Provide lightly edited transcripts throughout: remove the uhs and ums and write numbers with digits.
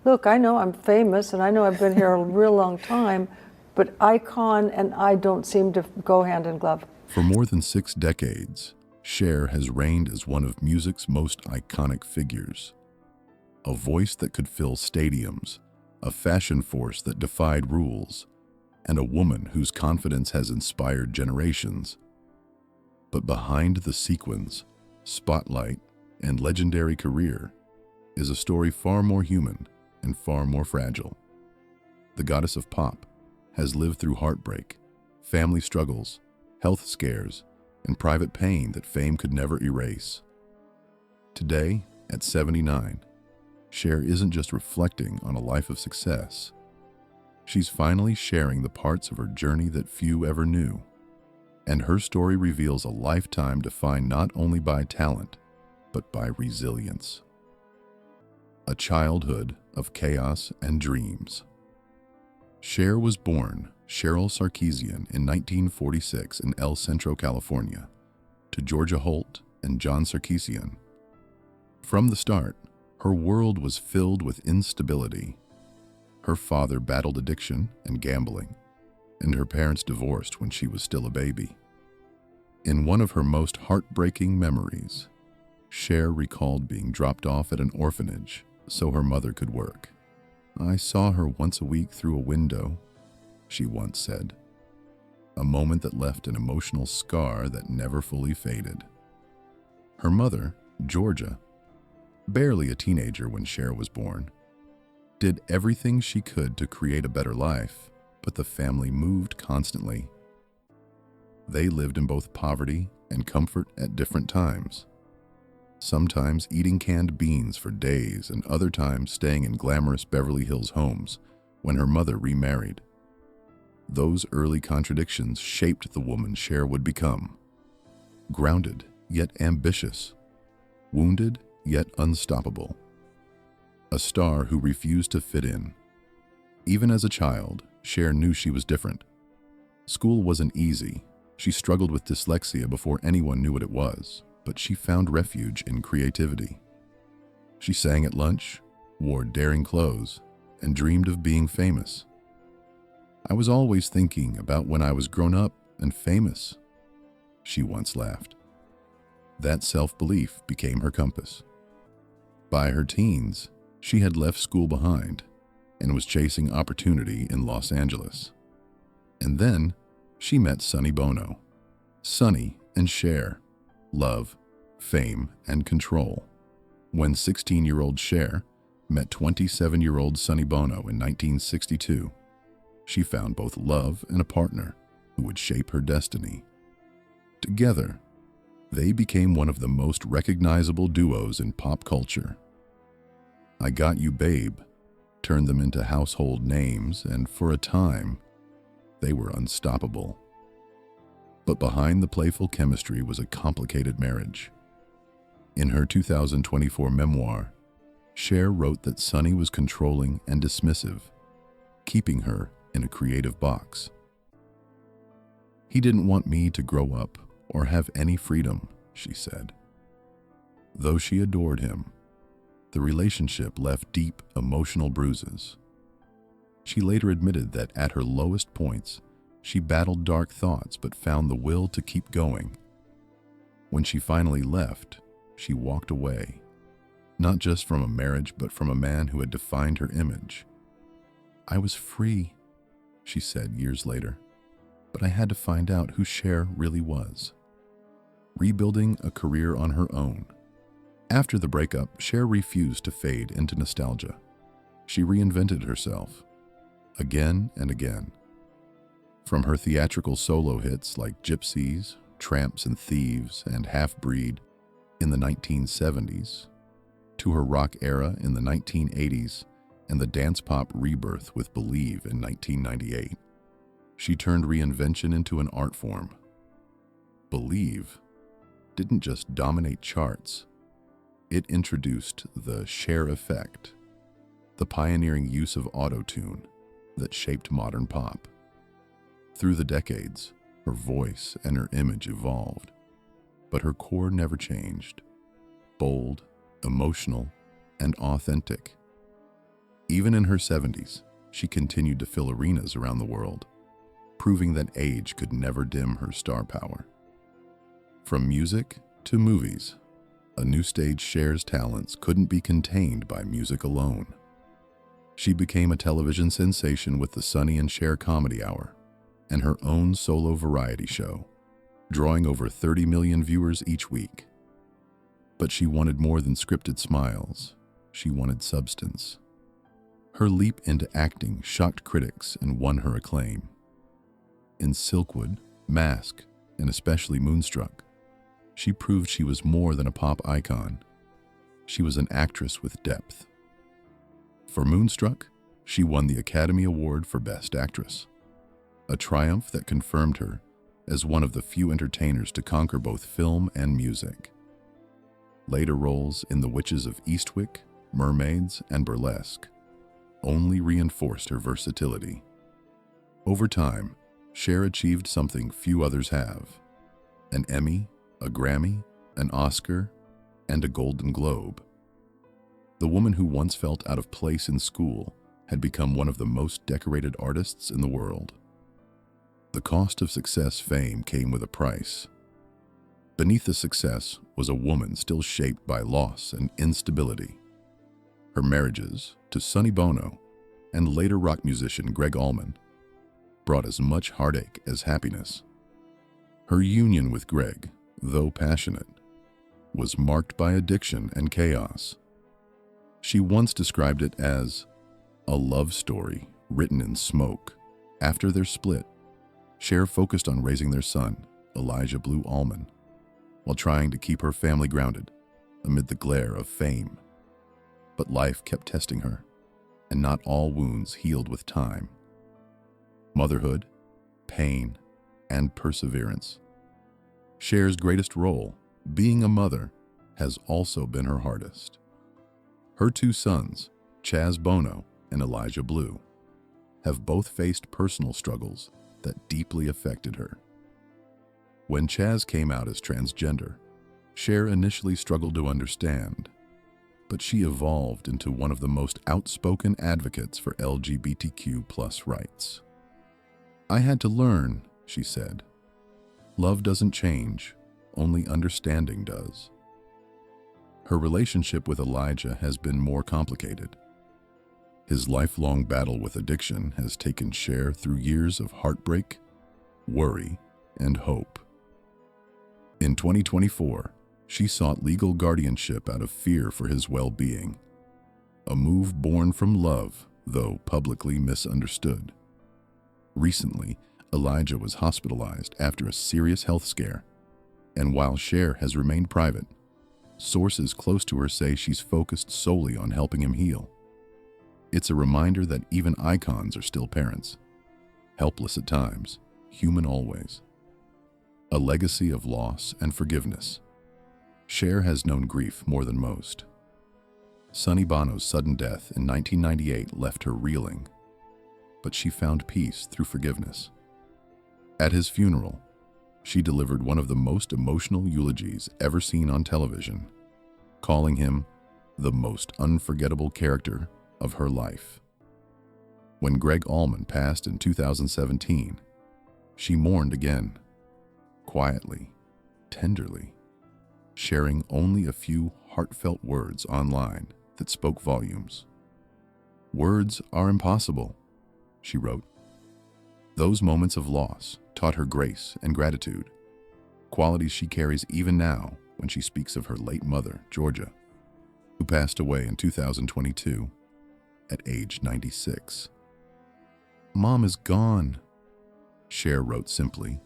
Look, I know I'm famous and I know I've been here a real long time, but icon and I don't seem to go hand in glove. For more than 6 decades, Cher has reigned as one of music's most iconic figures. A voice that could fill stadiums, a fashion force that defied rules, and a woman whose confidence has inspired generations. But behind the sequins, spotlight, and legendary career is a story far more human and far more fragile. The goddess of pop has lived through heartbreak, family struggles, health scares, and private pain that fame could never erase. Today, at 79, Cher isn't just reflecting on a life of success. She's finally sharing the parts of her journey that few ever knew. And her story reveals a lifetime defined not only by talent, but by resilience. A childhood of chaos and dreams. Cher was born Cheryl Sarkeesian in 1946 in El Centro, California, to Georgia Holt and John Sarkeesian. From the start, her world was filled with instability. Her father battled addiction and gambling, and her parents divorced when she was still a baby. In one of her most heartbreaking memories, Cher recalled being dropped off at an orphanage so her mother could work. "I saw her once a week through a window," she once said. A moment that left an emotional scar that never fully faded. Her mother, Georgia, barely a teenager when Cher was born, did everything she could to create a better life, but the family moved constantly. They lived in both poverty and comfort at different times. Sometimes eating canned beans for days and other times staying in glamorous Beverly Hills homes when her mother remarried. Those early contradictions shaped the woman Cher would become. Grounded, yet ambitious. Wounded, yet unstoppable. A star who refused to fit in. Even as a child, Cher knew she was different. School wasn't easy. She struggled with dyslexia before anyone knew what it was, but she found refuge in creativity. She sang at lunch, wore daring clothes, and dreamed of being famous. "I was always thinking about when I was grown up and famous," she once laughed. That self-belief became her compass. By her teens, she had left school behind and was chasing opportunity in Los Angeles. And then she met Sonny Bono. Sonny and Cher. Love, fame, and control. When 16-year-old Cher met 27-year-old Sonny Bono in 1962, she found both love and a partner who would shape her destiny. Together, they became one of the most recognizable duos in pop culture. "I Got You Babe" turned them into household names, and for a time, they were unstoppable. But behind the playful chemistry was a complicated marriage. In her 2024 memoir, Cher wrote that Sonny was controlling and dismissive, keeping her in a creative box. "He didn't want me to grow up or have any freedom," she said. Though she adored him, the relationship left deep emotional bruises. She later admitted that at her lowest points, she battled dark thoughts but found the will to keep going. When she finally left, she walked away, not just from a marriage but from a man who had defined her image. "I was free," she said years later, "but I had to find out who Cher really was." Rebuilding a career on her own. After the breakup, Cher refused to fade into nostalgia. She reinvented herself, again and again. From her theatrical solo hits like Gypsies, Tramps and Thieves, and Half-Breed in the 1970s, to her rock era in the 1980s and the dance pop rebirth with Believe in 1998. She turned reinvention into an art form. Believe didn't just dominate charts, it introduced the Cher effect, the pioneering use of auto-tune that shaped modern pop. Through the decades, her voice and her image evolved, but her core never changed. Bold, emotional, and authentic. Even in her 70s, she continued to fill arenas around the world, proving that age could never dim her star power. From music to movies, a new stage Cher's talents couldn't be contained by music alone. She became a television sensation with the Sonny and Cher Comedy Hour and her own solo variety show, drawing over 30 million viewers each week. But she wanted more than scripted smiles. She wanted substance. Her leap into acting shocked critics and won her acclaim. In Silkwood, Mask, and especially Moonstruck, she proved she was more than a pop icon. She was an actress with depth. For Moonstruck, she won the Academy Award for Best Actress, a triumph that confirmed her as one of the few entertainers to conquer both film and music. Later roles in The Witches of Eastwick, Mermaids, and Burlesque only reinforced her versatility. Over time, Cher achieved something few others have: an Emmy, a Grammy, an Oscar, and a Golden Globe. The woman who once felt out of place in school had become one of the most decorated artists in the world. The cost of success fame came with a price. Beneath the success was a woman still shaped by loss and instability. Her marriages to Sonny Bono and later rock musician Greg Allman brought as much heartache as happiness. Her union with Greg, though passionate, was marked by addiction and chaos. She once described it as a love story written in smoke. After their split, Cher focused on raising their son, Elijah Blue Allman, while trying to keep her family grounded amid the glare of fame. But life kept testing her, and not all wounds healed with time. Motherhood, pain, and perseverance. Cher's greatest role, being a mother, has also been her hardest. Her two sons, Chaz Bono and Elijah Blue, have both faced personal struggles that deeply affected her. When Chaz came out as transgender, Cher initially struggled to understand, but she evolved into one of the most outspoken advocates for LGBTQ+ rights. "I had to learn," she said. "Love doesn't change, only understanding does." Her relationship with Elijah has been more complicated. His lifelong battle with addiction has taken Cher through years of heartbreak, worry, and hope. In 2024, she sought legal guardianship out of fear for his well-being, a move born from love, though publicly misunderstood. Recently, Elijah was hospitalized after a serious health scare, and while Cher has remained private, sources close to her say she's focused solely on helping him heal. It's a reminder that even icons are still parents, helpless at times, human always. A legacy of loss and forgiveness. Cher has known grief more than most. Sonny Bono's sudden death in 1998 left her reeling, but she found peace through forgiveness. At his funeral, she delivered one of the most emotional eulogies ever seen on television, calling him the most unforgettable character of her life. When Greg Allman passed in 2017, she mourned again, quietly, tenderly, sharing only a few heartfelt words online that spoke volumes. "Words are impossible," she wrote. Those moments of loss taught her grace and gratitude, qualities she carries even now when she speaks of her late mother, Georgia, who passed away in 2022 at age 96. "Mom is gone," Cher wrote simply,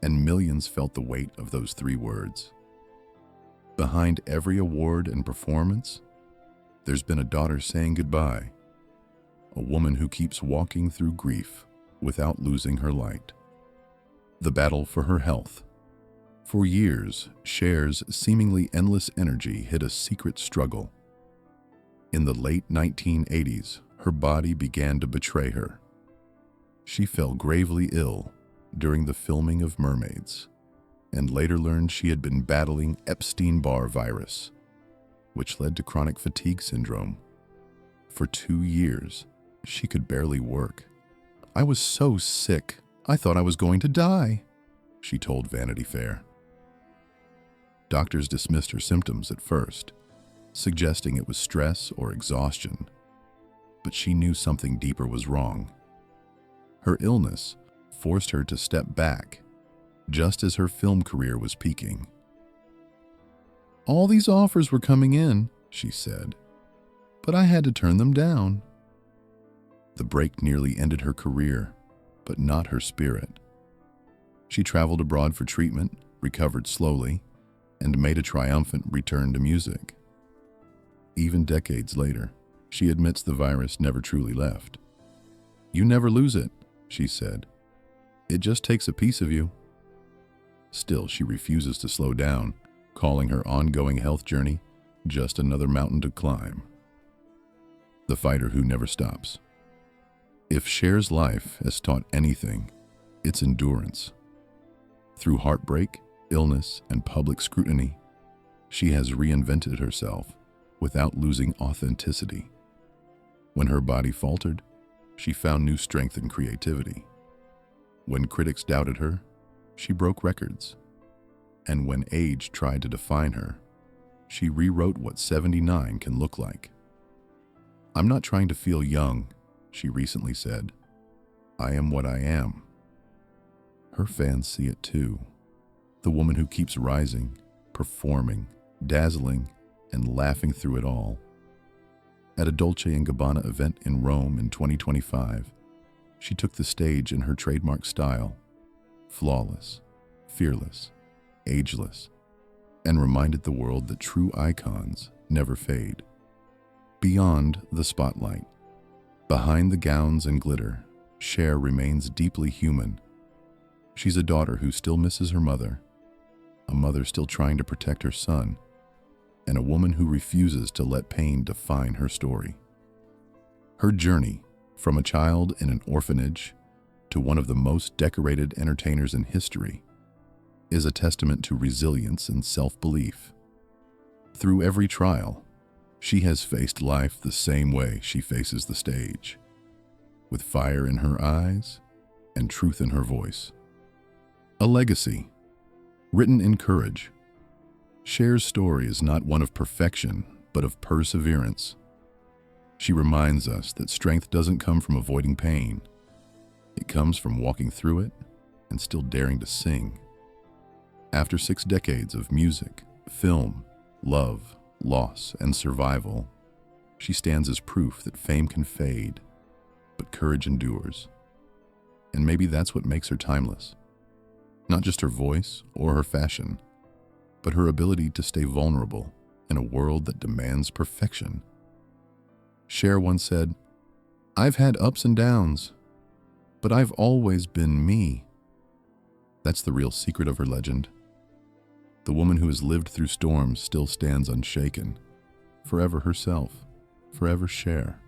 and millions felt the weight of those 3 words. Behind every award and performance, there's been a daughter saying goodbye, a woman who keeps walking through grief without losing her light. The battle for her health. For years, Cher's seemingly endless energy hid a secret struggle. In the late 1980s, her body began to betray her. She fell gravely ill during the filming of Mermaids, and later learned she had been battling Epstein-Barr virus, which led to chronic fatigue syndrome. For 2 years, she could barely work. "I was so sick, I thought I was going to die," she told Vanity Fair. Doctors dismissed her symptoms at first, suggesting it was stress or exhaustion, but she knew something deeper was wrong. Her illness forced her to step back, just as her film career was peaking. "All these offers were coming in," she said, "but I had to turn them down." The break nearly ended her career, but not her spirit. She traveled abroad for treatment, recovered slowly, and made a triumphant return to music. Even decades later, she admits the virus never truly left. "You never lose it," she said. "It just takes a piece of you." Still, she refuses to slow down, calling her ongoing health journey just another mountain to climb. The fighter who never stops. If Cher's life has taught anything, it's endurance. Through heartbreak, illness, and public scrutiny, she has reinvented herself without losing authenticity. When her body faltered, she found new strength and creativity. When critics doubted her, she broke records. And when age tried to define her, she rewrote what 79 can look like. "I'm not trying to feel young," she recently said. "I am what I am." Her fans see it too. The woman who keeps rising, performing, dazzling, and laughing through it all. At a Dolce & Gabbana event in Rome in 2025, she took the stage in her trademark style, flawless, fearless, ageless, and reminded the world that true icons never fade. Beyond the spotlight, behind the gowns and glitter, Cher remains deeply human. She's a daughter who still misses her mother, a mother still trying to protect her son, and a woman who refuses to let pain define her story. Her journey, from a child in an orphanage to one of the most decorated entertainers in history, is a testament to resilience and self-belief. Through every trial, she has faced life the same way she faces the stage, with fire in her eyes and truth in her voice. A legacy, written in courage. Cher's story is not one of perfection, but of perseverance. She reminds us that strength doesn't come from avoiding pain. It comes from walking through it and still daring to sing. After 6 decades of music, film, love, loss, and survival, she stands as proof that fame can fade, but courage endures. And maybe that's what makes her timeless. Not just her voice or her fashion, but her ability to stay vulnerable in a world that demands perfection. Cher once said, "I've had ups and downs, but I've always been me." That's the real secret of her legend. The woman who has lived through storms still stands unshaken, forever herself, forever Cher.